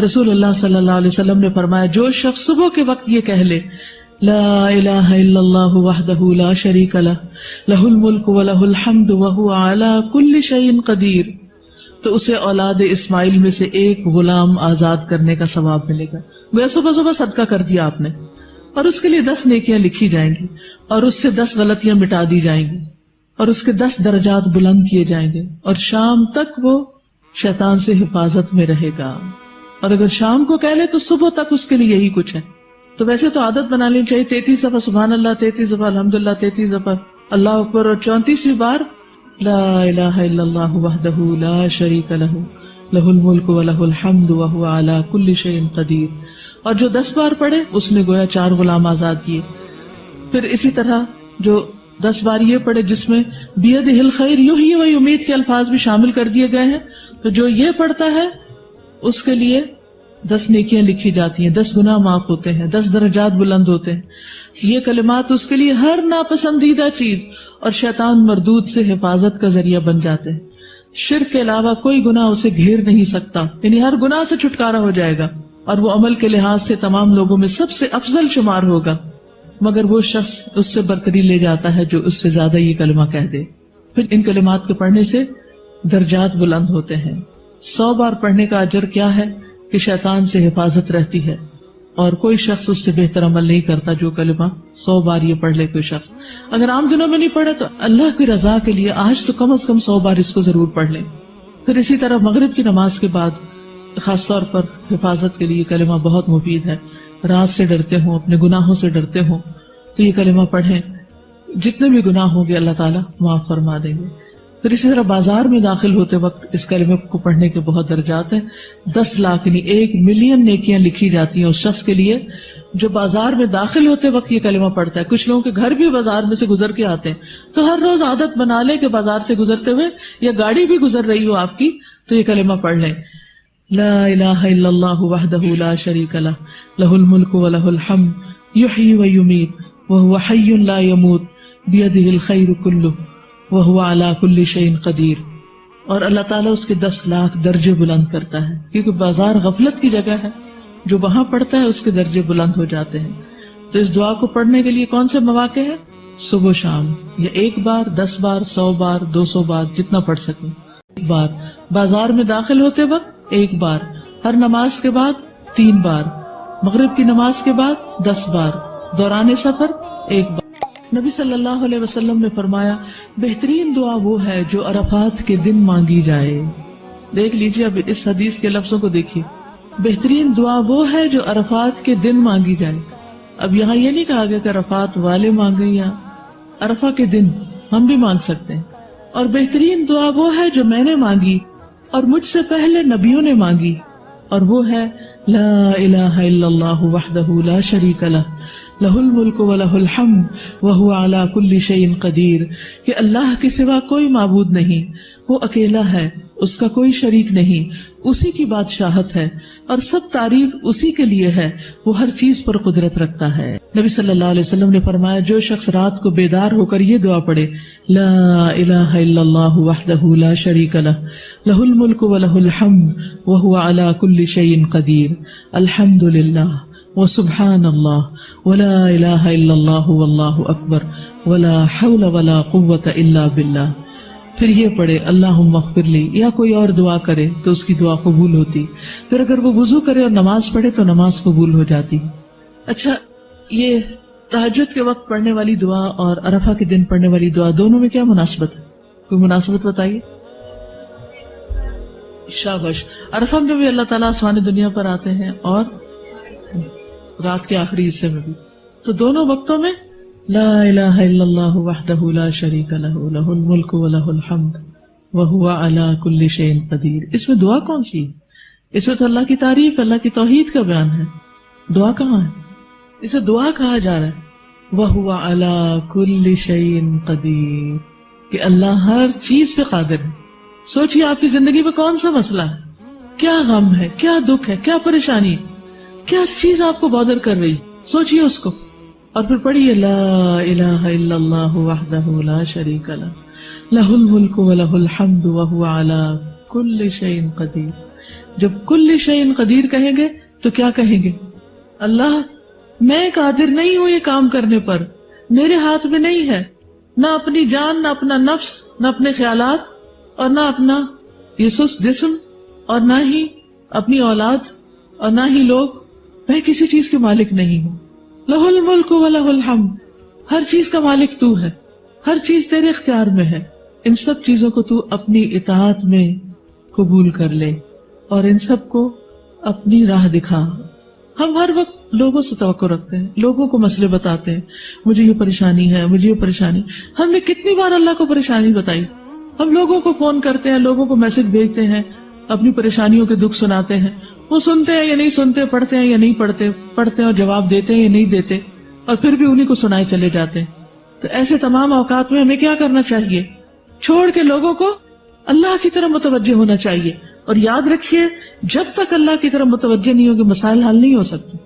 رسول اللہ صلی اللہ علیہ وسلم نے فرمایا جو شخص صبح کے وقت یہ کہہ لے لا الہ الا اللہ وحدہ لا شریک لہ لہ الملک ولہ الحمد وہو علی کل شیء قدیر تو اسے اولاد اسماعیل میں سے ایک غلام آزاد کرنے کا ثواب ملے گا. گویا صبح صبح صدقہ کر دیا آپ نے اور اس کے لیے 10 نیکیاں لکھی جائیں گی اور اس سے 10 غلطیاں مٹا دی جائیں گی اور اس کے 10 درجات بلند کیے جائیں گے اور شام تک وہ شیطان سے حفاظت میں رہے گا. اور اگر شام کو کہہ لے تو صبح تک اس کے لیے یہی کچھ ہے. تو ویسے تو عادت بنا لینی چاہیے 33 دفعہ سبحان اللہ، 33 دفعہ الحمدللہ، 33 دفعہ اللہ اکبر اور 34ویں بار لا الہ الا اللہ وحدہ لا شریک لہ لہ الملک ولہ الحمد وہو علی کل شیء قدیر. اور جو 10 بار پڑھے اس نے گویا 4 غلام آزاد کیے. پھر اسی طرح جو 10 بار یہ پڑھے جس میں بیدہ الخیر یحیی و یمیت کے الفاظ بھی شامل کر دیے گئے ہیں، تو جو یہ پڑھتا ہے اس کے لیے 10 نیکیاں لکھی جاتی ہیں، 10 گناہ معاف ہوتے ہیں، 10 درجات بلند ہوتے ہیں. یہ کلمات اس کے لیے ہر ناپسندیدہ چیز اور شیطان مردود سے حفاظت کا ذریعہ بن جاتے ہیں. شرک کے علاوہ کوئی گناہ اسے گھیر نہیں سکتا، یعنی ہر گناہ سے چھٹکارا ہو جائے گا اور وہ عمل کے لحاظ سے تمام لوگوں میں سب سے افضل شمار ہوگا. مگر وہ شخص اس سے برتری لے جاتا ہے جو اس سے زیادہ یہ کلمہ کہہ دے. پھر ان کلمات کے پڑھنے سے درجات بلند ہوتے ہیں. 100 بار پڑھنے کا اجر کیا ہے کہ شیطان سے حفاظت رہتی ہے اور کوئی شخص اس سے بہتر عمل نہیں کرتا جو کلمہ 100 بار یہ پڑھ لے کوئی شخص. اگر عام دنوں میں نہیں پڑھے تو اللہ کی رضا کے لیے آج تو کم از کم 100 بار اس کو ضرور پڑھ لیں. پھر اسی طرح مغرب کی نماز کے بعد خاص طور پر حفاظت کے لیے کلمہ بہت مفید ہے. رات سے ڈرتے ہوں، اپنے گناہوں سے ڈرتے ہوں تو یہ کلمہ پڑھیں. جتنے بھی گناہ ہوں گے اللہ تعالیٰ معاف فرما دیں گے. پھر اسی طرح بازار میں داخل ہوتے وقت اس کلمے کو پڑھنے کے بہت درجات ہیں. 10 لاکھ یعنی 1 ملین نیکیاں لکھی جاتی ہیں اس شخص کے لیے جو بازار میں داخل ہوتے وقت یہ کلمہ پڑھتا ہے. کچھ لوگوں کے گھر بھی بازار میں سے گزر کے آتے ہیں تو ہر روز عادت بنا لے کہ بازار سے گزرتے ہوئے یا گاڑی بھی گزر رہی ہو آپ کی تو یہ کلمہ پڑھ لیں لا الہ الا اللہ وحدہ لا شریک لہ لہ الملک ولہ الحمد یحیی و یمیت وہو حی لا یموت بیدہ الخیر کلہ وہو علی کل شیء قدیر. اور اللہ تعالیٰ اس کے 10 لاکھ درجے بلند کرتا ہے کیونکہ بازار غفلت کی جگہ ہے. جو وہاں پڑھتا ہے اس کے درجے بلند ہو جاتے ہیں. تو اس دعا کو پڑھنے کے لیے کون سے مواقع ہیں؟ صبح شام، یا 1 بار، 10 بار، 100 بار، 200 بار، جتنا پڑھ سکیں. 1 بار بازار میں داخل ہوتے وقت، 1 بار ہر نماز کے بعد، 3 بار مغرب کی نماز کے بعد، 10 بار دوران سفر، 1 بار. نبی صلی اللہ علیہ وسلم نے فرمایا بہترین دعا وہ ہے جو عرفات کے دن مانگی جائے. دیکھ لیجیے اب اس حدیث کے لفظوں کو دیکھیے. بہترین دعا وہ ہے جو عرفات کے دن مانگی جائے. اب یہاں یہ نہیں کہا گیا کہ عرفات والے مانگے، یا عرفہ کے دن ہم بھی مانگ سکتے ہیں. اور بہترین دعا وہ ہے جو میں نے مانگی اور مجھ سے پہلے نبیوں نے مانگی، اور وہ ہے لا الہ الا اللہ وحدہ لا شریک لہ لہ الملک ولہ الحمد وہو علی کل شیء قدیر. کہ اللہ کے سوا کوئی معبود نہیں، وہ اکیلا ہے، اس کا کوئی شریک نہیں، اسی کی بادشاہت ہے اور سب تعریف اسی کے لیے ہے، وہ ہر چیز پر قدرت رکھتا ہے. نبی صلی اللہ علیہ وسلم نے فرمایا جو شخص رات کو بیدار ہو کر یہ دعا پڑھے لا الہ الا اللہ وحدہ لا شریک لہ لہ الملک ولہ الحمد وہو علی کل شیء قدیر الحمد للہ وسبحان اللہ ولا الہ الا اللہ واللہ اکبر ولا حول ولا قوة الا باللہ. پھر یہ پڑھے اللہم اغفر لی، یا کوئی اور دعا کرے تو اس کی دعا قبول ہوتی. پھر اگر وہ وضو کرے اور نماز پڑھے تو نماز قبول ہو جاتی. اچھا، یہ تہجد کے وقت پڑھنے والی دعا اور عرفہ کے دن پڑھنے والی دعا دونوں میں کیا مناسبت ہے؟ کوئی مناسبت بتائیے. شاباش. عرفہ میں بھی اللہ تعالیٰ آسمان دنیا پر آتے ہیں اور رات کے آخری حصے میں بھی. تو دونوں وقتوں میں لا الہ الا اللہ وحدہ لا شریک لہ لہ الملک ولہ الحمد وہو علی کل شیء قدیر. اس میں دعا کون سی ہے؟ اس میں تو اللہ کی تعریف، اللہ کی توحید کا بیان ہے. دعا کہاں ہے؟ اسے دعا کہا جا رہا ہے وہو علی کل شیء قدیر، کہ اللہ ہر چیز پہ قادر ہے. سوچئے آپ کی زندگی میں کون سا مسئلہ ہے، کیا غم ہے، کیا دکھ ہے، کیا پریشانی، کیا چیز آپ کو بادر کر رہی، سوچئے اس کو. اور پھر پڑھیے لا الہ الا اللہ وحدہ لا شریک لہ لہ الملک ولہ الحمد وہو علی کل شیء قدیر. جب کل شیء قدیر کہیں گے تو کیا کہیں گے؟ اللہ میں قادر نہیں ہوں یہ کام کرنے پر، میرے ہاتھ میں نہیں ہے، نہ اپنی جان، نہ اپنا نفس، نہ اپنے خیالات، اور نہ اپنا یہ سست جسم، اور نہ ہی اپنی اولاد، اور نہ ہی لوگ، میں کسی چیز کے مالک نہیں ہوں۔ لہ الملک و لہ الحمد، ہر چیز کا مالک تو ہے، ہر چیز تیرے اختیار میں ہے، ان سب چیزوں کو تو اپنی اطاعت میں قبول کر لے اور ان سب کو اپنی راہ دکھا۔ ہم ہر وقت لوگوں سے توقع رکھتے ہیں، لوگوں کو مسئلے بتاتے ہیں، مجھے یہ پریشانی ہے، مجھے یہ پریشانی۔ ہم نے کتنی بار اللہ کو پریشانی بتائی؟ ہم لوگوں کو فون کرتے ہیں، لوگوں کو میسج بھیجتے ہیں، اپنی پریشانیوں کے دکھ سناتے ہیں، وہ سنتے ہیں یا نہیں سنتے، پڑھتے ہیں یا نہیں پڑھتے، پڑھتے ہیں اور جواب دیتے ہیں یا نہیں دیتے، اور پھر بھی انہیں کو سنائے چلے جاتے ہیں۔ تو ایسے تمام اوقات میں ہمیں کیا کرنا چاہیے؟ چھوڑ کے لوگوں کو اللہ کی طرف متوجہ ہونا چاہیے۔ اور یاد رکھیے، جب تک اللہ کی طرف متوجہ نہیں ہوگے مسائل حل نہیں ہو سکتے۔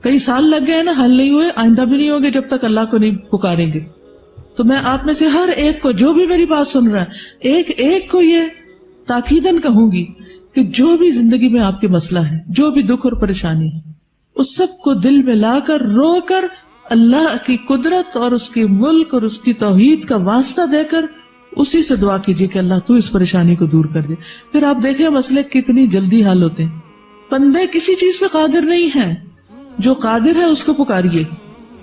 کئی سال لگ گئے نا، حل نہیں ہوئے، آئندہ بھی نہیں ہوگے جب تک اللہ کو نہیں پکاریں گے۔ تو میں آپ میں سے ہر ایک کو، جو بھی میری بات سن رہا ہے، ایک ایک کو یہ تاکیداً کہوں گی کہ جو بھی زندگی میں آپ کے مسئلہ ہے، جو بھی دکھ اور پریشانی ہے، اس سب کو دل میں لا کر، رو کر، اللہ کی قدرت اور اس کے ملک اور اس کی توحید کا واسطہ دے کر اسی سے دعا کیجیے کہ اللہ تو اس پریشانی کو دور کر دے۔ پھر آپ دیکھیں مسئلے کتنی جلدی حل ہوتے ہیں۔ بندے کسی چیز پہ قادر نہیں ہیں، جو قادر ہے اس کو پکاریے۔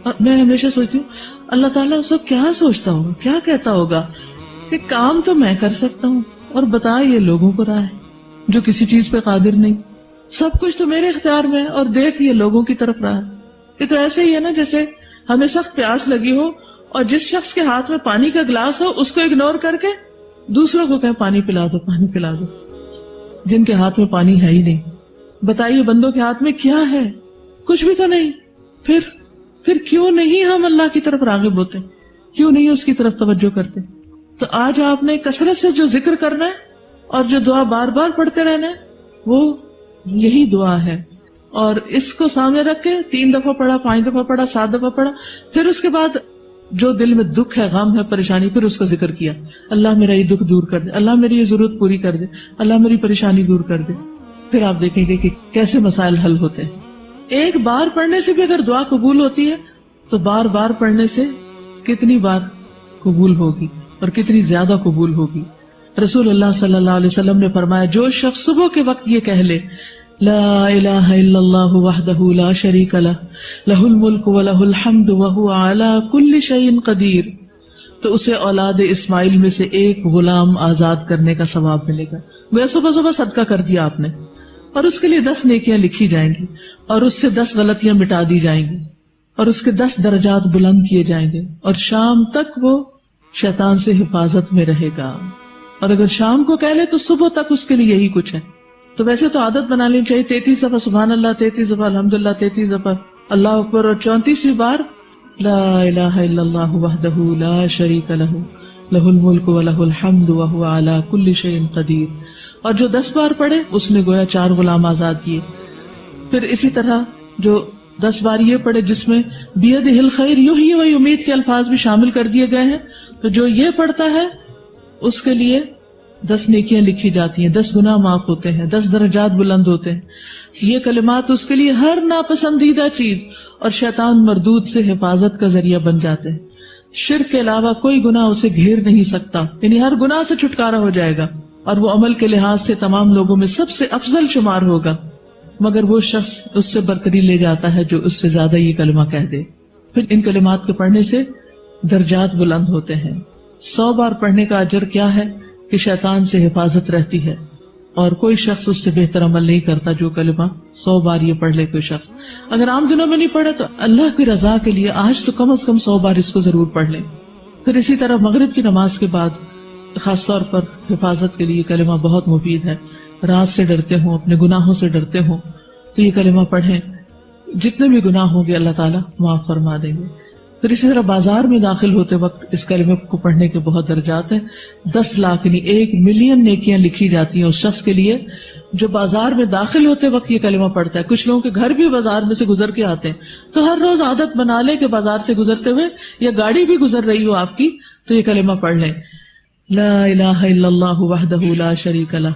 اور میں ہمیشہ سوچتی ہوں اللہ تعالیٰ اس وقت کیا سوچتا ہوگا، کیا کہتا ہوگا کہ کام تو میں کر سکتا ہوں اور بتا یہ لوگوں کو رہا ہے جو کسی چیز پہ قادر نہیں، سب کچھ تو میرے اختیار میں ہے اور دیکھ یہ لوگوں کی طرف رہا ہے۔ یہ تو ایسے ہی ہے نا جیسے ہمیں سخت پیاس لگی ہو اور جس شخص کے ہاتھ میں پانی کا گلاس ہو اس کو اگنور کر کے دوسروں کو کہے پانی پلا دو، پانی پلا دو، جن کے ہاتھ میں پانی ہے ہی نہیں۔ بتائیے بندوں کے ہاتھ میں کیا ہے؟ کچھ بھی تو نہیں۔ پھر کیوں نہیں ہم اللہ کی طرف راغب ہوتے؟ کیوں نہیں اس کی طرف توجہ کرتے؟ تو آج آپ نے کثرت سے جو ذکر کرنا ہے اور جو دعا بار بار پڑھتے رہنا ہے وہ یہی دعا ہے، اور اس کو سامنے رکھ کے 3 دفعہ پڑھا، 5 دفعہ پڑھا، 7 دفعہ پڑھا، پھر اس کے بعد جو دل میں دکھ ہے، غم ہے، پریشانی، پھر اس کا ذکر کیا، اللہ میرا یہ دکھ دور کر دے، اللہ میری یہ ضرورت پوری کر دے، اللہ میری پریشانی دور کر دے۔ پھر آپ دیکھیں گے کہ کیسے مسائل حل ہوتے ہیں۔ ایک بار پڑھنے سے بھی اگر دعا قبول ہوتی ہے تو بار بار پڑھنے سے کتنی بار قبول ہوگی اور کتنی زیادہ قبول ہوگی۔ رسول اللہ صلی اللہ علیہ وسلم نے فرمایا، جو شخص صبح کے وقت یہ کہہ لے لا الہ الا اللہ وحدہ لا شریک لہ لہ الملک و لہ الحمد وہو علی کل شیء قدیر، تو اسے اولاد اسماعیل میں سے ایک غلام آزاد کرنے کا ثواب ملے گا۔ وہ صبح صبح صدقہ کر دیا آپ نے، اور اس کے لیے 10 نیکیاں لکھی جائیں گی، اور اس سے 10 غلطیاں مٹا دی جائیں گی، اور اس کے 10 درجات بلند کیے جائیں گے، اور شام تک وہ شیطان سے حفاظت میں رہے گا۔ اور اگر شام کو کہہ لے تو صبح تک اس کے لیے یہی کچھ ہے۔ تو ویسے تو عادت بنا لینی چاہیے 33 دفعہ سبحان اللہ، 33 دفعہ الحمدللہ، 33 دفعہ اللہ اکبر، اور 34ویں بار لا الہ الا اللہ وحدہ لا شریک لہ لہ الملک و لہ الحمد وہو علی کل شیء قدیر۔ اور جو 10 بار پڑھے اس نے گویا 4 غلام آزاد کیے۔ پھر اسی طرح جو 10 بار یہ پڑھے جس میں بیدہ الخیر یحیی و یمیت کے الفاظ بھی شامل کر دیے گئے ہیں، تو جو یہ پڑھتا ہے اس کے لیے 10 نیکیاں لکھی جاتی ہیں، 10 گناہ معاف ہوتے ہیں، 10 درجات بلند ہوتے ہیں۔ یہ کلمات اس کے لیے ہر ناپسندیدہ چیز اور شیطان مردود سے حفاظت کا ذریعہ بن جاتے ہیں۔ شرک کے علاوہ کوئی گناہ اسے گھیر نہیں سکتا، یعنی ہر گناہ سے چھٹکارا ہو جائے گا، اور وہ عمل کے لحاظ سے تمام لوگوں میں سب سے افضل شمار ہوگا، مگر وہ شخص اس سے برتری لے جاتا ہے جو اس سے زیادہ یہ کلمہ کہہ دے۔ پھر ان کلمات کے پڑھنے سے درجات بلند ہوتے ہیں۔ 100 بار پڑھنے کا اجر کیا ہے کہ شیطان سے حفاظت رہتی ہے، اور کوئی شخص اس سے بہتر عمل نہیں کرتا جو کلمہ 100 بار یہ پڑھ لے کوئی شخص۔ اگر عام دنوں میں نہیں پڑھے تو اللہ کی رضا کے لیے آج تو کم از کم 100 بار اس کو ضرور پڑھ لیں۔ پھر اسی طرح مغرب کی نماز کے بعد خاص طور پر حفاظت کے لیے کلمہ بہت مفید ہے۔ رات سے ڈرتے ہوں، اپنے گناہوں سے ڈرتے ہوں تو یہ کلمہ پڑھیں، جتنے بھی گناہ ہوں گے اللہ تعالیٰ معاف فرما دیں گے۔ پھر اسی طرح بازار میں داخل ہوتے وقت اس کلمے کو پڑھنے کے بہت درجات ہیں۔ 10 لاکھ یعنی 1 ملین نیکیاں لکھی جاتی ہیں اس شخص کے لیے جو بازار میں داخل ہوتے وقت یہ کلمہ پڑھتا ہے۔ کچھ لوگوں کے گھر بھی بازار میں سے گزر کے آتے ہیں، تو ہر روز عادت بنا لیں کہ بازار سے گزرتے ہوئے یا گاڑی بھی گزر رہی ہو آپ کی تو یہ کلمہ پڑھ لیں، لا الہ الا اللہ وحدہ لا شریک لہ